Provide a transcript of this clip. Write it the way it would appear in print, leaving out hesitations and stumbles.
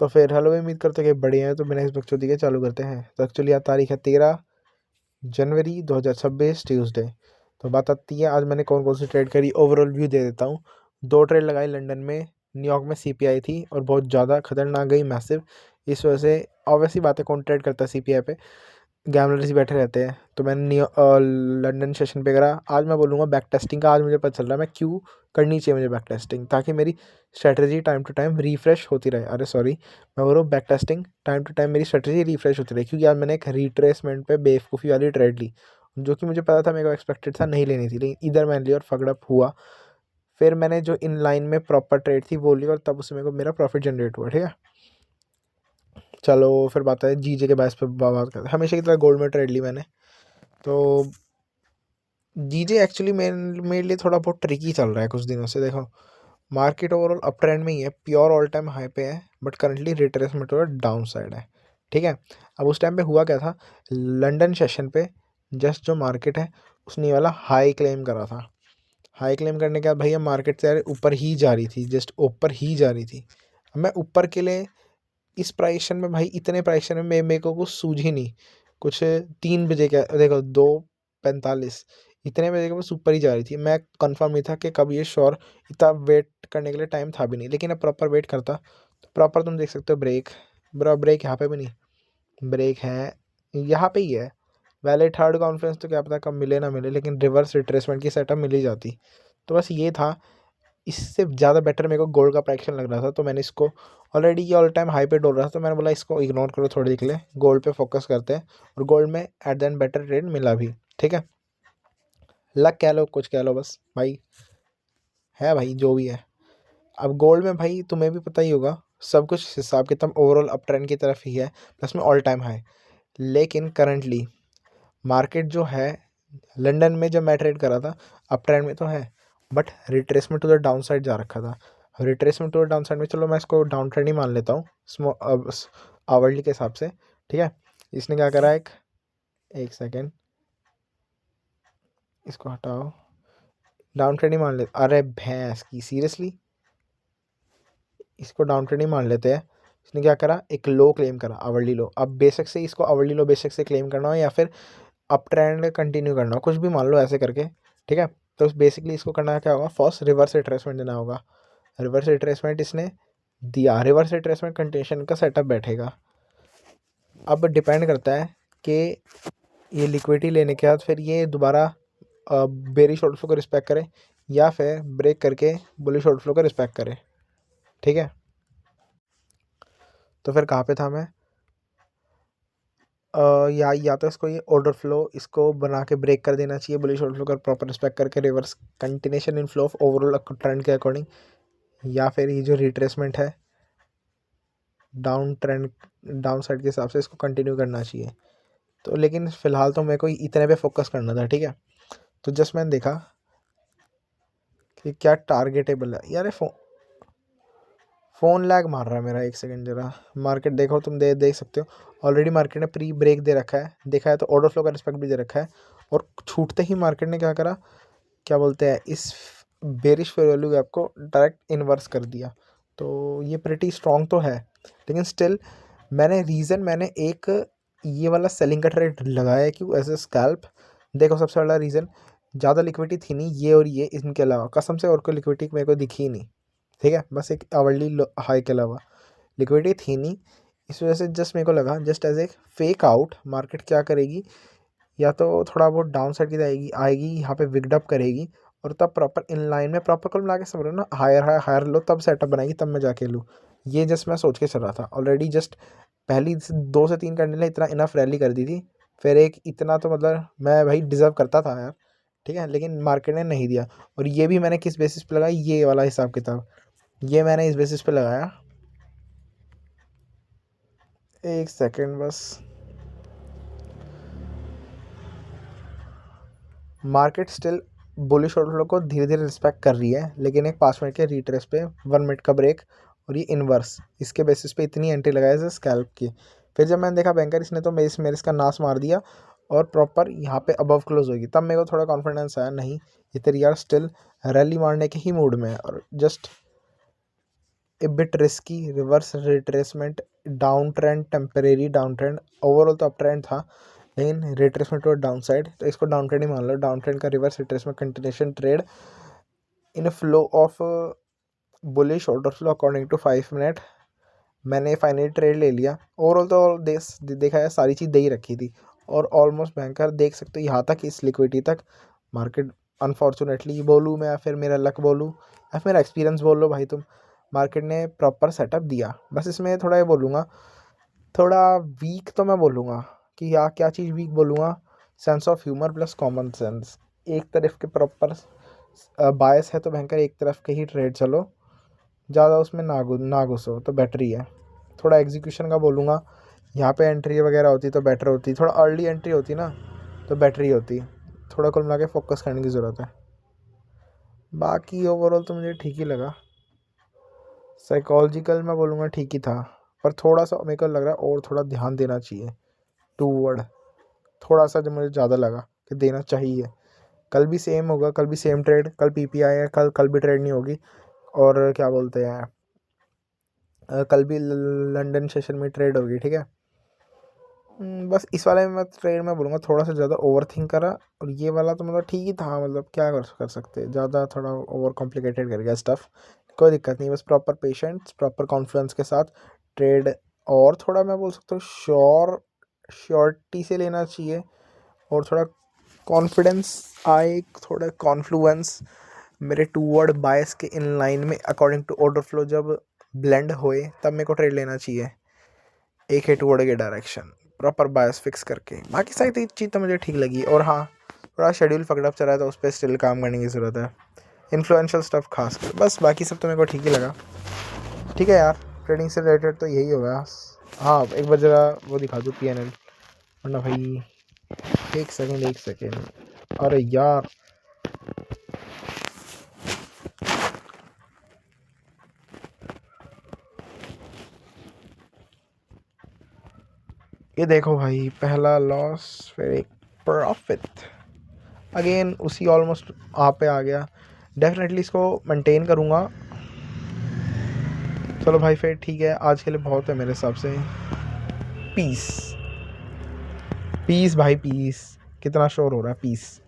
तो फिर हेलो, उम्मीद करते हैं कि बढ़िया है। तो बिना इस बकचोदी के चालू करते हैं। तो एक्चुअली आज तारीख है 13 जनवरी 2026, ट्यूसडे। तो बात आती है आज मैंने कौन कौन सी ट्रेड करी, ओवरऑल व्यू दे देता हूँ। 2 ट्रेड लगाई लंदन में, न्यूयॉर्क में सीपीआई थी और बहुत ज़्यादा खतरनाक गई, मैसिव। इस वजह से ऑब्वियसली बात है, कौन ट्रेड करता है सीपीआई पे, गैमलर्स ही बैठे रहते हैं। तो मैंने लंदन सेशन पे करा। आज मैं बोलूँगा बैक टेस्टिंग का। आज मुझे पता चल रहा है मैं क्यों करनी चाहिए मुझे बैक टेस्टिंग, ताकि मेरी strategy time to time refresh होती रहे। अरे सॉरी, मैं बोल रहा हूँ back testing time to time मेरी स्ट्रेटजी रिफ्रेश होती रहे, क्योंकि आज मैंने एक रिट्रेसमेंट पे बेवकूफ़ी वाली ट्रेड ली, जो कि मुझे पता था, मेरे को एक्सपेक्टेड था नहीं लेनी थी, लेकिन इधर मैंने लिया और फकड अप हुआ। फिर मैंने जो इन लाइन में प्रॉपर ट्रेड थी वो ली और तब उससे मेरे को मेरा प्रॉफिट जनरेट हुआ। ठीक है, चलो फिर बात है जीजे के बायस पे बात करते हैं। हमेशा की तरह गोल्ड में ट्रेड ली मैंने। तो जीजे एक्चुअली मेरे लिए थोड़ा बहुत ट्रिकी चल रहा है कुछ दिनों से। देखो, मार्केट ओवरऑल अप ट्रेंड में ही है, प्योर ऑल टाइम हाई पे है, बट करंटली रिट्रेसमेंट और डाउन साइड है। ठीक है, अब उस टाइम पे हुआ क्या था, लंदन सेशन पे जस्ट जो मार्केट है उसने ये वाला हाई क्लेम करा था। हाई क्लेम करने के बाद भैया मार्केट से ऊपर ही जा रही थी, जस्ट ऊपर ही जा रही थी। अब मैं ऊपर के लिए इस प्राइशन में, भाई इतने प्राइशन में मेरे को कुछ सूझ ही नहीं। कुछ 3 बजे का देखो, 2:45 इतने बजे के बस ऊपर ही जा रही थी। मैं कंफर्म नहीं था कि कब ये श्योर, इतना वेट करने के लिए टाइम था भी नहीं, लेकिन अब प्रॉपर वेट करता तो प्रॉपर तुम देख सकते हो ब्रेक। ब्रेक यहाँ पे भी नहीं, ब्रेक है यहाँ पे ही है। वैले थर्ड कॉन्फ्रेंस तो क्या पता कब मिले ना मिले, लेकिन रिवर्स रिट्रेसमेंट की सेटअप मिल ही जाती। तो बस ये था। इससे ज़्यादा बेटर मेरे को गोल्ड का प्राइक्शन लग रहा था, तो मैंने इसको ऑलरेडी ये ऑल टाइम हाई पे डोल रहा था, तो मैंने बोला इसको इग्नोर करो थोड़ी देर के लिए, गोल्ड पे फोकस करते हैं। और गोल्ड में at the end better trade मिला भी। ठीक है, लक कह लो, कुछ कह लो, बस भाई है भाई जो भी है। अब गोल्ड में भाई तुम्हें भी पता ही होगा, सब कुछ हिसाब किताब ओवरऑल अप ट्रेंड की तरफ ही है, प्लस में ऑल टाइम हाई। लेकिन करंटली मार्केट जो है, लंदन में जब मैं ट्रेड करा था अप ट्रेंड में तो है, but retracement to the downside जा रखा था। Retracement to the downside में, चलो मैं इसको डाउन ट्रेंड ही मान लेता हूँ आवरली के हिसाब से। ठीक है, इसने क्या करा, एक सेकेंड, इसको हटाओ, डाउन ट्रेंड ही मान ले। अरे भैंस की, सीरियसली इसको डाउन ट्रेंड ही मान लेते हैं। इसने क्या करा, एक लो क्लेम करा, आवरली लो। अब बेशक से इसको आवरली लो बेशक से क्लेम करना हो या फिर अप ट्रेंड कंटिन्यू करना हो, कुछ भी मान लो ऐसे करके। ठीक है, तो बेसिकली इसको करना क्या होगा, फर्स्ट रिवर्स रिट्रेसमेंट देना होगा। रिवर्स रिट्रेसमेंट इसने दिया, रिवर्स रिट्रेसमेंट कंटिन्यूशन का सेटअप बैठेगा। अब डिपेंड करता है कि ये लिक्विडिटी लेने के बाद फिर ये दोबारा बेरी शॉर्ट फ्लो को रिस्पेक्ट करे या फिर ब्रेक करके बुलिश शॉर्ट फ्लो को रिस्पेक्ट करे। ठीक है, तो फिर कहाँ पे था मैं, या तो इसको ये ऑर्डर फ्लो इसको बना के ब्रेक कर देना चाहिए, बुलिश ऑर्डर फ्लो का प्रॉपर रिस्पेक्ट करके reverse continuation in flow of overall trend के अकॉर्डिंग, या फिर ये जो रिट्रेसमेंट है डाउन ट्रेंड डाउन साइड के हिसाब से इसको कंटिन्यू करना चाहिए। तो लेकिन फ़िलहाल तो मेरे को इतने पे फोकस करना था। ठीक है, तो जस्ट मैंने देखा कि क्या टारगेटेबल है यार। फ़ोन लैग मार रहा है मेरा, एक सेकंड जरा। मार्केट देखो, तुम देख सकते हो ऑलरेडी मार्केट ने प्री ब्रेक दे रखा है, देखा है तो ऑर्डर फ्लो का रिस्पेक्ट भी दे रखा है। और छूटते ही मार्केट ने क्या करा, क्या बोलते हैं, इस बेरिश फेयर वैल्यू गैप को डायरेक्ट इन्वर्स कर दिया। तो ये प्रिटी स्ट्रॉन्ग तो है, लेकिन स्टिल मैंने एक ये वाला सेलिंग का ट्रेड लगाया है कि एज ए स्कैल्प। देखो, सबसे बड़ा रीज़न, ज़्यादा लिक्विडिटी थी नहीं, ये और ये इनके अलावा कसम से और कोई लिक्विडिटी मेरे को दिखी ही नहीं। ठीक है, बस एक आवरली हाई के अलावा लिक्विडिटी थी नहीं। इस वजह से जस्ट मेरे को लगा, just as a fake out, market क्या करेगी, या तो थोड़ा बहुत डाउन साइड की आएगी आएगी यहाँ पे विकड रही, और तब प्रॉपर इन लाइन में प्रॉपर कल मिला के समझ रहे हो ना, हायर लो तब सेटअप बनाएगी, तब मैं जाके लूँ। ये जस्ट मैं सोच के चल रहा था ऑलरेडी। जस्ट पहली 2 से 3 करने ने इतना इनफ रैली कर दी थी, फिर एक इतना तो मतलब मैं भाई डिज़र्व करता था यार। ठीक है, लेकिन मार्केट ने नहीं दिया। और ये भी मैंने किस बेसिस पे लगाया, ये वाला हिसाब किताब ये मैंने इस बेसिस पे लगाया, एक सेकेंड बस। Market still bullish order flow को धीरे धीरे रिस्पेक्ट कर रही है, लेकिन एक 5 मिनट के रिट्रेस पे 1 मिनट का ब्रेक और ये इन्वर्स, इसके बेसिस पे इतनी एंट्री लगाई जैसे स्कैल्प की। फिर जब मैंने देखा बैंकर इसने तो मेरे इसका नाश मार दिया और प्रॉपर यहाँ पे अबव क्लोज होगी, तब मेरे को थोड़ा कॉन्फिडेंस आया, नहीं ये तेरी यार स्टिल रैली मारने के ही मूड में है। और just a bit risky, reverse retracement, down trend, temporary down trend, overall तो अप ट्रेंड था लेकिन रिट्रेसमेंट और डाउन साइड, तो इसको डाउन ट्रेंड ही मान लो। डाउन ट्रेंड का reverse retracement continuation trade in flow of bullish order flow according to 5 minute. मैंने फाइनली ट्रेड ले लिया। ओवरऑल तो देखा है सारी चीज़ दे ही रखी थी और ऑलमोस्ट बैंकर देख सकते हो यहाँ तक, इस लिक्विडिटी तक मार्केट अनफॉर्चुनेटली बोलूँ मैं या फिर मेरा लक बोलूँ या फिर मेरा एक्सपीरियंस बोल लो भाई तुम, मार्केट ने प्रॉपर सेटअप दिया। बस इसमें थोड़ा ये बोलूँगा, थोड़ा वीक तो मैं बोलूँगा कि या क्या चीज़ वीक बोलूँगा, sense of humour plus common sense. एक तरफ के प्रॉपर बायस है तो भयंकर एक तरफ के ही ट्रेड चलो, ज़्यादा उसमें ना घुसो तो बेटर ही है। थोड़ा एग्जीक्यूशन का बोलूँगा, यहाँ पे एंट्री वगैरह होती तो बेटर होती, थोड़ा अर्ली एंट्री होती ना तो बेटर ही होती। थोड़ा कुल मिला के फोकस करने की ज़रूरत है। बाकी ओवरऑल तो मुझे ठीक ही लगा। साइकोलॉजिकल मैं बोलूँगा ठीक ही था, पर थोड़ा सा मेरे को लग रहा है और थोड़ा ध्यान देना चाहिए टूवर्ड, थोड़ा सा जो मुझे ज़्यादा लगा कि देना चाहिए। कल भी सेम होगा, कल भी सेम ट्रेड, कल पीपीआई है, कल भी ट्रेड नहीं होगी। और क्या बोलते हैं, कल भी लंदन सेशन में ट्रेड होगी, ठीक है। बस इस वाले में मैं ट्रेड में बोलूँगा थोड़ा सा ज़्यादा ओवर थिंक करा, और ये वाला तो मतलब ठीक ही था, मतलब क्या कर सकते, ज़्यादा थोड़ा ओवर कॉम्प्लिकेटेड कर गया स्टफ़। कोई दिक्कत नहीं, बस प्रॉपर पेशेंस, प्रॉपर कॉन्फिडेंस के साथ ट्रेड, और थोड़ा मैं बोल सकता हूँ श्योरिटी से लेना चाहिए, और थोड़ा कॉन्फिडेंस आए, थोड़ा कॉन्फ्लुएंस मेरे टूवर्ड बायस के इन लाइन में अकॉर्डिंग टू ऑर्डर फ्लो जब ब्लेंड होए तब मेरे को ट्रेड लेना चाहिए एक ही टूवर्ड के डायरेक्शन, प्रॉपर बायस फिक्स करके। बाकी सारी चीज़ तो मुझे ठीक लगी, और हाँ थोड़ा शेड्यूल फकडअप चला है तो उस पर स्टिल काम करने की ज़रूरत है, इन्फ्लुएंशियल स्टफ खास कर। बस बाकी सब तो मेरे को ठीक ही लगा। ठीक है यार, ट्रेडिंग से रिलेटेड तो यही होगा। हाँ एक बार ज़रा वो दिखा दूँ PNL, वरना भाई एक सेकेंड, अरे यार ये देखो भाई, पहला लॉस फिर एक प्रॉफिट, अगेन उसी ऑलमोस्ट आप पे आ गया। डेफिनेटली इसको मेंटेन करूँगा। चलो भाई फिर ठीक है, आज के लिए बहुत है मेरे हिसाब से। पीस पीस भाई पीस, कितना शोर हो रहा है, पीस।